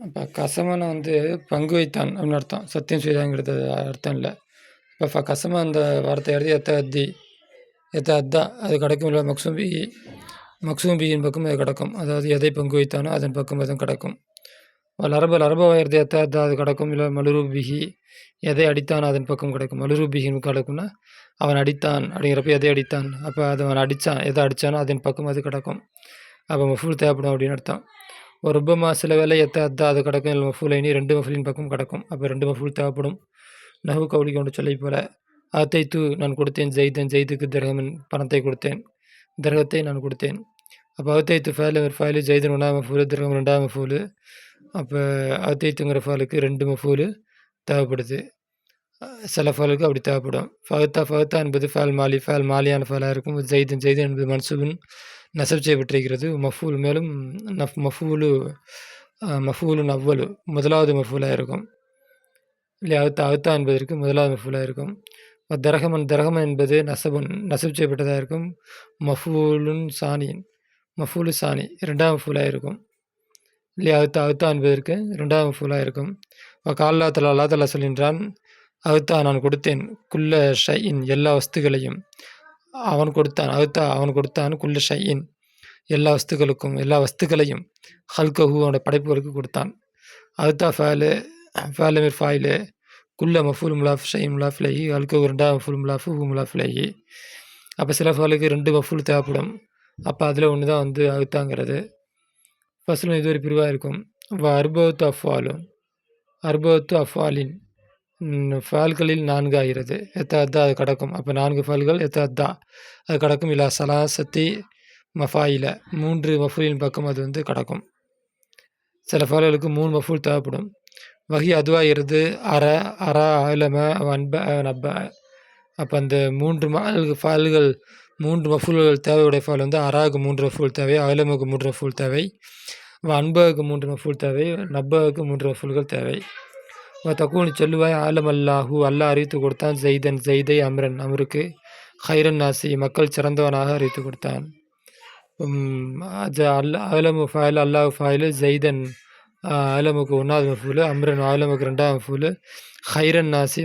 அப்போ கசமன பங்கு வைத்தான் அப்படின்னு அர்த்தம். சத்தியம் செய்தாங்கிறது அர்த்தம் இல்லை. இப்போ கசம அந்த வார்த்தை எழுதி எத்த அத்தா அது கிடக்கும் இல்லை. மக்சூம்பியின் பக்கம் அது கிடக்கும். அதாவது எதை பங்கு வைத்தானோ அதன் பக்கம் அதுவும் கிடக்கும். லரபவாயிரத்தி எத்த அத்தா அது கிடக்கும் இல்லை. மலுரூபிகி எதை அடித்தான் அதன் பக்கம் கிடக்கும். மலுரூபிகின்னு கிடக்கும்னா அவன் அடித்தான் அப்படிங்கிறப்ப எதை அடித்தான், அப்போ அது அவன் அடித்தான், எதை அடித்தானோ அதன் பக்கம் அது கிடக்கும். அப்போ மஃபூல் தேவைப்படும் அப்படின்னு அர்த்தம். ஒரு ருப்பமா சில வேலை எத்த அத்தா அது கிடக்கும் இல்லை. மஃபூலைனி 2 மஃபூலின் பக்கம் கிடக்கும். அப்போ 2 மஃபூல் தேவைப்படும். நஹு கவுலி கொண்டு சொல்லை போல அத்தைத்து நான் கொடுத்தேன் ஜெய்துக்கு திரகமன் பணத்தை கொடுத்தேன், திரகத்தை நான் கொடுத்தேன். அப்போ அத்தைத்து ஃபேலு ஜெய்தன் 1ஆம் மஃபூலு, திரகம் 2ஆம் மஃபூலு. அப்போ அத்தைத்துங்கிற ஃபாலுக்கு 2 மஃபூலு தேவைப்படுது. சில ஃபாலுக்கு அப்படி தேவைப்படும். ஃபகத்தா என்பது ஃபேல் மாலியான ஃபேலாக இருக்கும். ஜெய்தன் என்பது மன்சூபின் நசப் செய்யப்பட்டிருக்கிறது. மஃபூல் மேலும் மஃபூலுன் அவ்வலு முதலாவது மஃபூலாக இருக்கும். இல்லை அவுத்தா என்பதற்கு முதலாவது மஃபூலாக இருக்கும். திரகமன் என்பது நசப் செய்யப்பட்டதாக இருக்கும். மஃபூலு சானி 2ஆம் மஃபூலாக இருக்கும். இல்லை அவுத்தா என்பதற்கு 2ஆம் மஃபூலாக இருக்கும். அல்லா தலா சொல்கின்றான், அவுத்தா நான் கொடுத்தேன் குல்ல ஷையின் எல்லா வஸ்துகளையும். அவன் கொடுத்தான் குல்ல ஷையின் எல்லா வஸ்துக்களுக்கும் எல்லா வஸ்துக்களையும். ஹல்கஹூ அவனோட படைப்புகளுக்கு கொடுத்தான். அவுத்தா ஃபேலு ஃபாயிலு குல்ல மஃபூல் முலாஃப் ஷை முலாஃப்லேஹி ஹல்கஹூ 2ஆம் மஃபூல் முலாஃபு ஹூ முலாஃப்லேஹி. அப்போ சில ஃபாலுக்கு 2 மஃபூல் தேவைப்படும். அப்போ அதில் ஒன்று தான் அவுத்தாங்கிறது. ஃபஸ்ட்டில் இது ஒரு பிரிவாக இருக்கும். அர்பத்து அஃபாலின் ஃபால்களில் 4 ஆகிறது. எத்த அத்தா அது கிடக்கும். அப்போ 4 ஃபால்கள் எத்த அத்தா அது கிடக்கும். இல்லை சலாசத்தி மஃபாயில 3 மஃபூலின் பக்கம் அது கிடக்கும். சில ஃபால்களுக்கு 3 மஃபூல் தேவைப்படும். வகி அதுவாகிறது அற ஆலம அன்ப நப்ப. அப்போ அந்த 3 ஃபால்கள் 3 மஃபூல்கள் தேவையுடைய ஃபால் அராவுக்கு 3 மஃபூல் தேவை, ஆலமுக்கு 3 மஃபூல் தேவை, அன்பகுக்கு 3 மஃபூல் தேவை, நப்பகுக்கு 3 மஃபூல்கள் தேவை. தக்கூனி சொல்லுவாய் ஆலம் அல்லாஹூ அல்லாஹ் அறிவித்து கொடுத்தான் ஜெய்தை அமருக்கு ஹைரன் நாசி மக்கள் சிறந்தவனாக அறிவித்து கொடுத்தான். ஆலமு ஃபாயில் அல்லாஹ் ஃபாயிலு ஜெய்தன் ஆலமுக்கு 1ஆவது மஃபூலு, அம்ரன் ஆலமுக்கு 2ஆம் மஃபூலு, ஹைரன் நாசி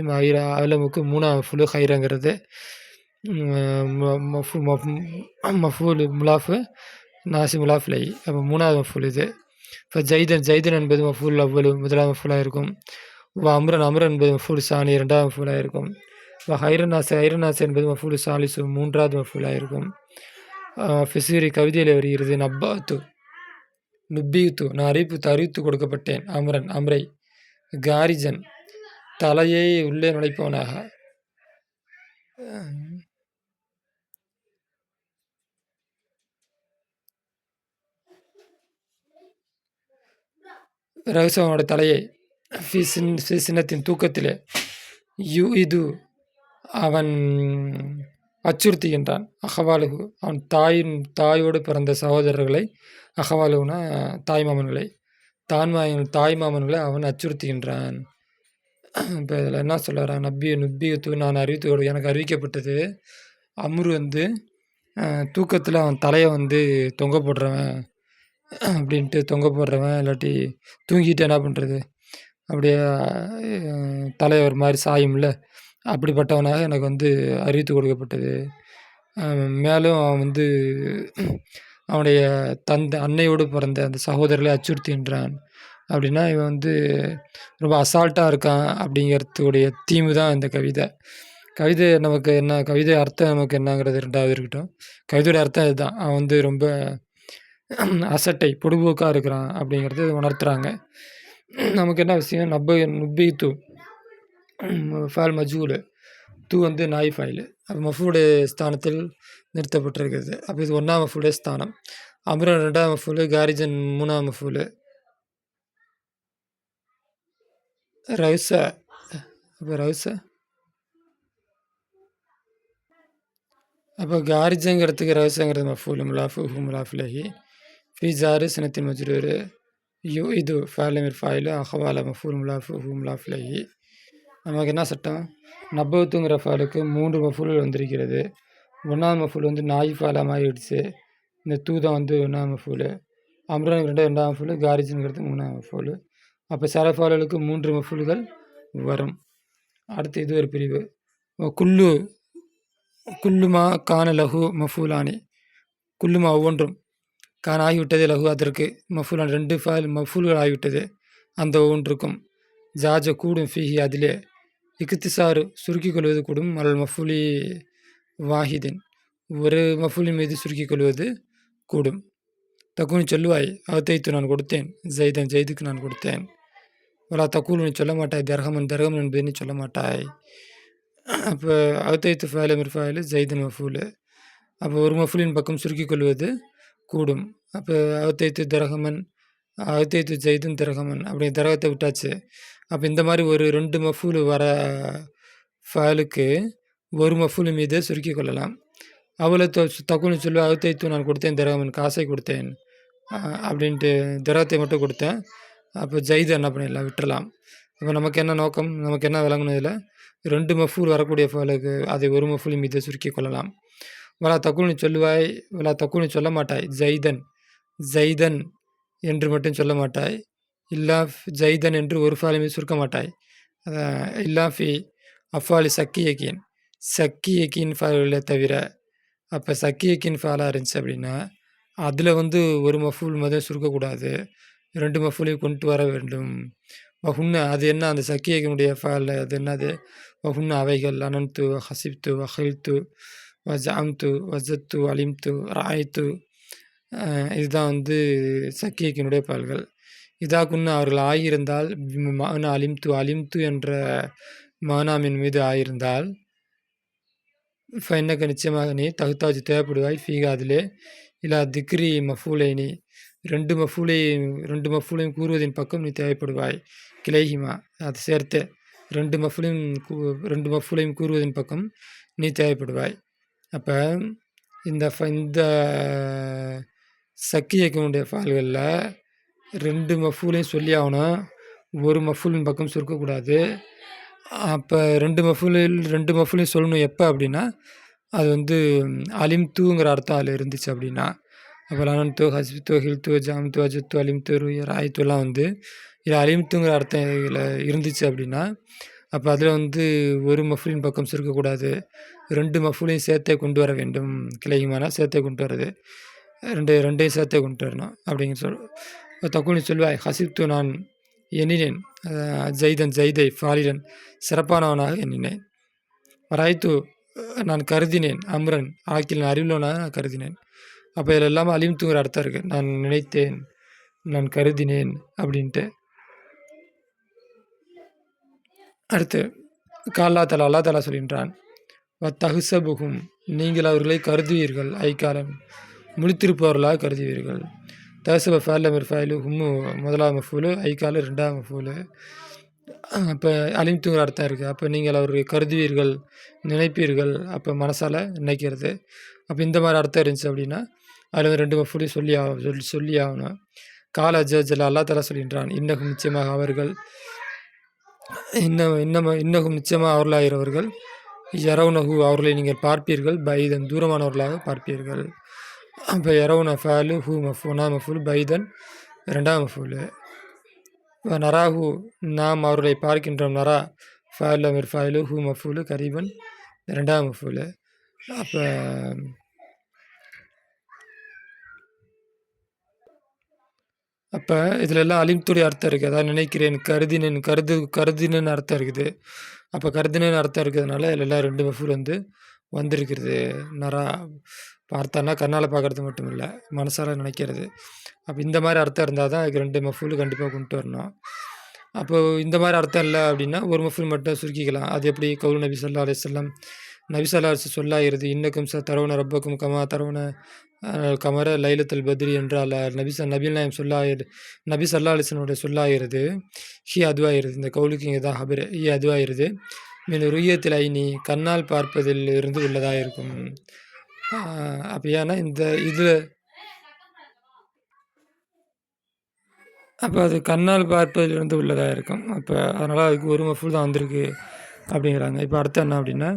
ஆலமுக்கு 3ஆம் மஃபூலு. ஹைரங்கிறது மஃபூலு முலாஃபு நாசி முலாஃப்லை. அப்போ 3ஆவது மஃபூல் இது. இப்போ ஜெய்தன் என்பது மஃபூல் அவ்வளு முதலாம் மஃபூலாக இருக்கும். அம்ரன் என்பது மஃபூல் சானி 2ஆம் மஃபூலாக இருக்கும். ஹைரநாசி என்பது மஃபூல் சாலிசு 3ஆவது மஃபூலாக இருக்கும். ஃபிசீரி கவிதையில் வருகிறது. நுப்பீத்து நான் அறிவித்து கொடுக்கப்பட்டேன். அம்ரை காரிஜன் தலையை உள்ளே நுழைப்பவனாக. ரகுசவனோட தலையை சின்னத்தின் தூக்கத்திலே இது அவன் அச்சுறுத்துகின்றான். அகவாலுகு அவன் தாயோடு பிறந்த சகோதரர்களை, அகவாலுகுனா தாய்மாமன்களை, தாய்மாமன்களை அவன் அச்சுறுத்துகின்றான். இப்போ இதில் என்ன சொல்கிறான், நுப்பியத்து நான் எனக்கு அறிவிக்கப்பட்டது. அம்ரு தூக்கத்தில் அவன் தலையை தொங்க போடுறவன் அப்படின்ட்டு தொங்க போடுறவன், இல்லாட்டி தூங்கிட்டு என்ன பண்ணுறது, அப்படியே தலையை ஒரு மாதிரி சாயும்ல, அப்படிப்பட்டவனாக எனக்கு அறிவித்து கொடுக்கப்பட்டது. மேலும் அவன் அவனுடைய அன்னையோடு பிறந்த அந்த சகோதரர்களை அச்சுறுத்துகின்றான். அப்படின்னா இவன் ரொம்ப அசால்ட்டாக இருக்கான் அப்படிங்கிறதுடைய தீமு தான் இந்த கவிதை நமக்கு என்ன, கவிதை அர்த்தம் நமக்கு என்னங்கிறது 2வது இருக்கட்டும். கவிதையோட அர்த்தம் இதுதான். அவன் ரொம்ப அசட்டை பொடுபோக்காக இருக்கிறான் அப்படிங்கிறது உணர்த்துறாங்க. நமக்கு என்ன விஷயம், நுப்பீத்து ஃபேல் மஜூலு தூ நாய் ஃபைலு. அப்போ மஃபூலுடைய ஸ்தானத்தில் நிறுத்தப்பட்டிருக்கிறது. அப்போ இது 1ஆம் மஃபூலுடைய ஸ்தானம். அம்ரன் 2ஆம் மஃபூலு, காரிஜன் 3ஆம் மஃபூலு. ரவுச அப்போ காரிஜங்கிறதுக்கு ரவுசங்கிறது மஃபூலு முலாஃபு ஹூ முலாஃப்லேஹி. ஃபீஸாரு சினத்தின் மஜ்ரூரு இது ஃபேலமிர் ஃபாயிலு அஹவால மஃபூல் முலாஃபு ஹூ முலாஃப்லேஹி. நமக்கு என்ன சட்டம், நப்பத்துங்கிற ஃபாலுக்கு 3 மஃபூல்கள் வந்திருக்கிறது. 1ஆம் மஃபூல் நாய் ஃபாலாக மாறிடுச்சு. இந்த தூ தான் 1ஆம் மஃபூலு. அம்ரனுக்கு 2ஆம் மஃபூலு, காரிஜனுங்கிறது 3ஆம் மஃபூலு. அப்போ சரஃபாலுக்கு 3 மஃபூல்கள் வரும். அடுத்து இது ஒரு பிரிவு. குல்லு குல்லுமா கான லஹு மஃபூலானி. குல்லுமா ஒவ்வொன்றும் கான ஆகிவிட்டது, லஹு அதற்கு, மஃபூலான் 2 மஃபூல்கள் ஆகிவிட்டது அந்த ஒவ்வொன்றுக்கும். ஜாஜ கூடும் ஃபீஹி அதிலே, இக்திசாரு சுருக்கிக் கொள்வது கூடும், அல் மஃபூலி வாஹிதின் ஒரு மஃபூலின் மீது சுருக்கிக் கொள்வது கூடும். தக்குனி சொல்லுவாய், அவத்தைத்து நான் கொடுத்தேன், ஜெய்தன் ஜெய்துக்கு நான் கொடுத்தேன். வலா தக்கூல் நீ சொல்ல மாட்டாய், தர்ஹமன் தர்ஹமன் என்பதை நீ சொல்ல மாட்டாய். அப்போ அவத்தைத்து ஃபேலு மிர்ஃபாயிலு ஜெய்தன் மஃபூலு. அப்போ ஒரு மஃபூலின் பக்கம் சுருக்கிக் கொள்வது கூடும். அப்போ அவத்தைத்து தரகமன், அவத்தைத்து ஜெய்தன் தரகமன், அப்படி தரகத்தை விட்டாச்சு. அப்போ இந்த மாதிரி ஒரு 2 மஃபூல் வர ஃபேலுக்கு ஒரு மஃபூல் மீது சுருக்கிக் கொள்ளலாம். அவளை தக்குன்னு சொல்லி அவத்தைத்து நான் கொடுத்தேன் தரகமன், காசை கொடுத்தேன் அப்படின்ட்டு தரகத்தை மட்டும் கொடுத்தேன். அப்போ ஜெய்து என்ன பண்ணிடலாம், விட்டுறலாம். இப்போ நமக்கு என்ன நோக்கம், நமக்கு என்ன விளங்கணும், 2 மஃபூல் வரக்கூடிய ஃபேலுக்கு அதை ஒரு மஃபூல் மீது சுருக்கிக் கொள்ளலாம். வலா தக்குன்னு சொல்லுவாய், வலா தக்குன்னு சொல்ல மாட்டாய், ஜெய்தன் ஜெய்தன் என்று மட்டும் சொல்ல மாட்டாய். இல்லா ஜெய்தன் என்று ஒரு ஃபேலை மீது சுருக்க மாட்டாய். இல்லா ஃபி அஃபாலி சக்கி யக்கீன், சக்கி யக்கீன் ஃபேல்களை தவிர. அப்போ சக்கி யக்கீன் ஃபேலாக இருந்துச்சு அப்படின்னா அதில் ஒரு மஃபூல் மதம் சுருக்கக்கூடாது, 2 மஃபூலையும் கொண்டு வர வேண்டும். வஹுன்ன அது என்ன, அந்த சக்கி யக்கீனுடைய ஃபேல் அது என்னது, வஹுன்ன அவைகள், அனன்து ஹசிப்து வஹில்து வஜாம்து வஜத்து அலிம்து ராய்த்து, இதுதான் சக்கியக்கினுடைய பால்கள். இதாக்குன்னு அவர்கள் ஆகியிருந்தால், மன அலிம்து அலிம்து என்ற மானாமின் மீது ஆகியிருந்தால், ஃபைனக்க நிச்சயமாக நீ தகுத்தாஜ் தேவைப்படுவாய், ஃபீகா அதிலே, இல்லா திக்ரி மஃபூலைனி 2 மஃபூலையும் கூறுவதின் பக்கம் நீ தேவைப்படுவாய். கிளைஹிமா அது சேர்த்து 2 மஃபூலையும் கூறுவதின் பக்கம் நீ தேவைப்படுவாய். அப்போ இந்த சக்கியக்கினுடைய ஃபால்களில் 2 மஃபூலையும் சொல்லி ஆகணும், ஒரு மஃபூலின் பக்கம் சுருக்கக்கூடாது. அப்போ 2 மஃபூலையும் சொல்லணும் எப்போ அப்படின்னா, அது அலிம்துங்கிற அர்த்தம் அதில் இருந்துச்சு அப்படின்னா. அப்போ லனன்து ஹஸ்பித்து ஹில்து ஜாம்து அஜத்து அலிம்து ராய்த்துலாம் இது அலிம்துங்கிற அர்த்தம் இதில் இருந்துச்சு அப்படின்னா, அப்போ அதில் ஒரு மஃபூலின் பக்கம் சுருக்கக்கூடாது, 2 மஃபூலையும் சேர்த்தே கொண்டு வர வேண்டும். கிளையுமானா சேர்த்தே கொண்டு வர்றது, ரெண்டையும் சேர்த்தே கொண்டு வரணும் அப்படிங்கிற தக்குனி சொல்வாய், ஹசிப்து நான் எண்ணினேன், ஜெய்தன் ஜெய்தை ஃபாலிடன் சிறப்பானவனாக எண்ணினேன். ராய்த்து நான் கருதினேன், அம்ரன் ஆக்கில் அறிவுள்ளவனாக நான் கருதினேன். அப்போ இதில் எல்லாமே அலிம்துங்கிற அர்த்தம் இருக்குது, நான் நினைத்தேன், நான் கருதினேன் அப்படின்ட்டு. அடுத்து அல்லா தலா சொல்கின்றான், தகுசபுகும் நீங்கள் அவர்களை கருதுவீர்கள், ஐக்காலம் முழித்திருப்பவர்களாக கருதுவீர்கள். தகுசப ஃபேல மிர்ஃபாயிலு ஹும்மு முதலாவது மஃபூலு, ஐக்காலு 2ஆவது மஃபூலு. அப்போ அலிம்துங்கிற அர்த்தம் இருக்குது. அப்போ நீங்கள் அவர்களை கருதுவீர்கள், நினைப்பீர்கள், அப்போ மனசால் நினைக்கிறது. அப்போ இந்த மாதிரி அர்த்தம் இருந்துச்சு அப்படின்னா அதில் 2 மஃபூலையும் சொல்லி ஆகணும். கால ஜல்ல அல்லா தலா சொல்கின்றான், இன்னகும் நிச்சயமாக அவர்கள், இன்னகும் நிச்சயமாக அவர்களாகிறவர்கள், யரவுனஹு அவர்களை நீங்கள் பார்ப்பீர்கள், பைதன் தூரமானவர்களாக பார்ப்பீர்கள். அப்போ யரவுன ஃபேலு ஹூ மஃபூனா மஃபூல், பைதன் 2ஆம் மஃபூலு. நராஹு நாம் அவர்களை பார்க்கின்றோம், நரா ஃபேல மிர்ஃபாயிலு ஹூ மஃபூலு, கரீபன் 2ஆம் மஃபூலு. அப்போ இதில் எல்லாம் அலிம்துடைய அர்த்தம் இருக்குது, அதான் நினைக்கிறேன், கருதினேன்னு அர்த்தம் இருக்குது. அப்போ கருதினேன்னு அர்த்தம் இருக்கிறதுனால இதில் எல்லாம் 2 மஃபூல் வந்திருக்கிறது. நரா பார்த்தானா கண்ணால் பார்க்குறது மட்டும் இல்லை, மனசால் நினைக்கிறது. அப்போ இந்த மாதிரி அர்த்தம் இருந்தால் தான் அதுக்கு 2 மஃபூல் கண்டிப்பாக கொண்டு வரணும். அப்போது இந்த மாதிரி அர்த்தம் இல்லை அப்படின்னா ஒரு மஃபூல் மட்டும் சுருக்கிக்கலாம். அது எப்படி, கவுல் நபி ஸல்லல்லாஹு அலைஹி வஸல்லம், நபி ஸல்லல்லாஹு அலைஹி வஸல்லம் சொல்லாகிறது, இன்னக்கும் தரவுன ரப்பக்கும் கமா தரவுன கமர லைலத்துல் பத்ரி என்றால் நபி ஸல்லல்லாஹு அலைஹி வஸல்லம் சொல்லாகிறது. அதுவாகிறது, இந்த கவுலுக்கு இங்கே தான் ஹபர், அதுவாகிறது. மீன் ருய்யத்தில் ஐனி கண்ணால் பார்ப்பதில் இருந்து உள்ளதாக இருக்கும். அப்போ ஏன்னா இந்த இது அப்போ அது கண்ணால் பார்ப்பதிலிருந்து உள்ளதாக இருக்கும். அப்போ அதனால் அதுக்கு ஒரு மஃபூல் தான் வந்திருக்கு அப்படிங்கிறாங்க. இப்போ அர்த்தம் என்ன அப்படின்னா,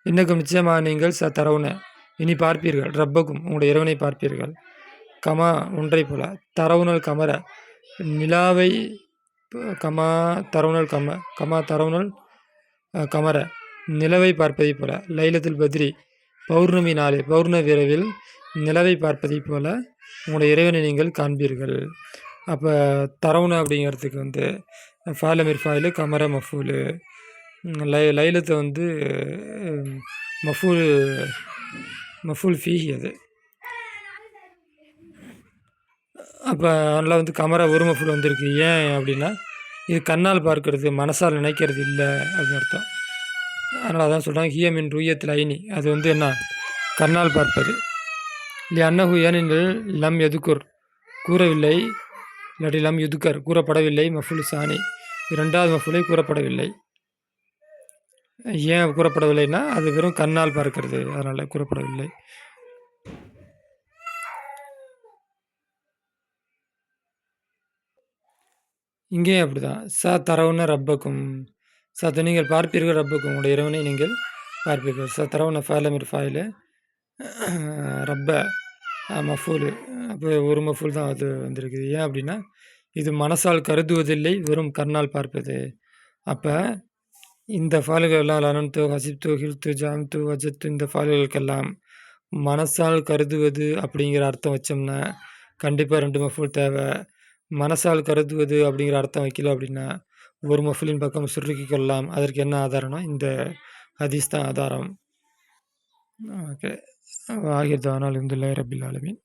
இன்னக்கும் நிச்சயமாக நீங்கள் தரவுன இனி பார்ப்பீர்கள், ரப்பக்கும் உங்களுடைய இறைவனை பார்ப்பீர்கள், கமா ஒன்றை போல, தரவுனல் கமர நிலாவை கமா தரவுனல் கமா தரவுனல் கமர நிலவை பார்ப்பதைப் போல லைலத்துல் பத்ரி பௌர்ணமி நாளே பௌர்ணமி இரவில் நிலவை பார்ப்பதைப் போல உங்களுடைய இறைவனை நீங்கள் காண்பீர்கள். அப்போ தரவுன அப்படிங்கிறதுக்கு வந்து ஃபாலமிர் ஃபாயிலு கமர மஃபூலு லைலத்தை வந்து மஃபூல் மஃபூல் ஃபீஹி அது. அப்போ அதனால் வந்து கமர ஒரு மஃபூல் வந்திருக்கு. ஏன் அப்படின்னா இது கண்ணால் பார்க்கறது மனசால் நினைக்கிறது இல்லை அப்படின்னு அர்த்தம். அதனால் அதான் சொல்கிறாங்க ஹியமின் ரூயத்தில் ஐனி அது வந்து என்ன கண்ணால் பார்ப்பது. இல்லை அன்னஹு ஏனெனில் லம் எதுக்குர் கூறவில்லை இல்லாட்டி லம் யுதுக்கர் கூறப்படவில்லை மஃபுல் சானி இரண்டாவது மஃபுலை கூறப்படவில்லை. ஏன் கூறப்படவில்லைன்னா அது வெறும் கண்ணால் பார்க்கிறது அதனால் கூறப்படவில்லை. இங்கேயும் அப்படி தான் தரவுன ரப்பக்கும் நீங்கள் பார்ப்பீர்கள் ரப்பக்கும் உங்களுடைய இறைவனை நீங்கள் பார்ப்பீர்கள். தரவுன ஃபாலமிர் ஃபாயிலு ரப்ப மஃபூலு அப்போ ஒரு மஃபூல் தான் அது வந்திருக்குது. ஏன் அப்படின்னா இது மனசால் கருதுவதில்லை வெறும் கண்ணால் பார்ப்பது. அப்போ இந்த ஃபாலுகளெல்லாம் லனன்து ஹசிப்து ஹில்து ஜாம்து வஜத்து இந்த ஃபாலுகளுக்கெல்லாம் மனசால் கருதுவது அப்படிங்கிற அர்த்தம் வச்சோம்னா கண்டிப்பாக 2 மஃபூல் தேவை. மனசால் கருதுவது அப்படிங்கிற அர்த்தம் வைக்கல அப்படின்னா ஒரு மஃபூலின் பக்கம் சுருக்கி கொள்ளலாம். அதற்கு என்ன ஆதாரம்னா இந்த ஹதீஸ் தான் ஆதாரம். ஓகே. ஆகிர் தானா அல்ஹம்துலில்லாஹி ரப்பில் ஆலமீன்.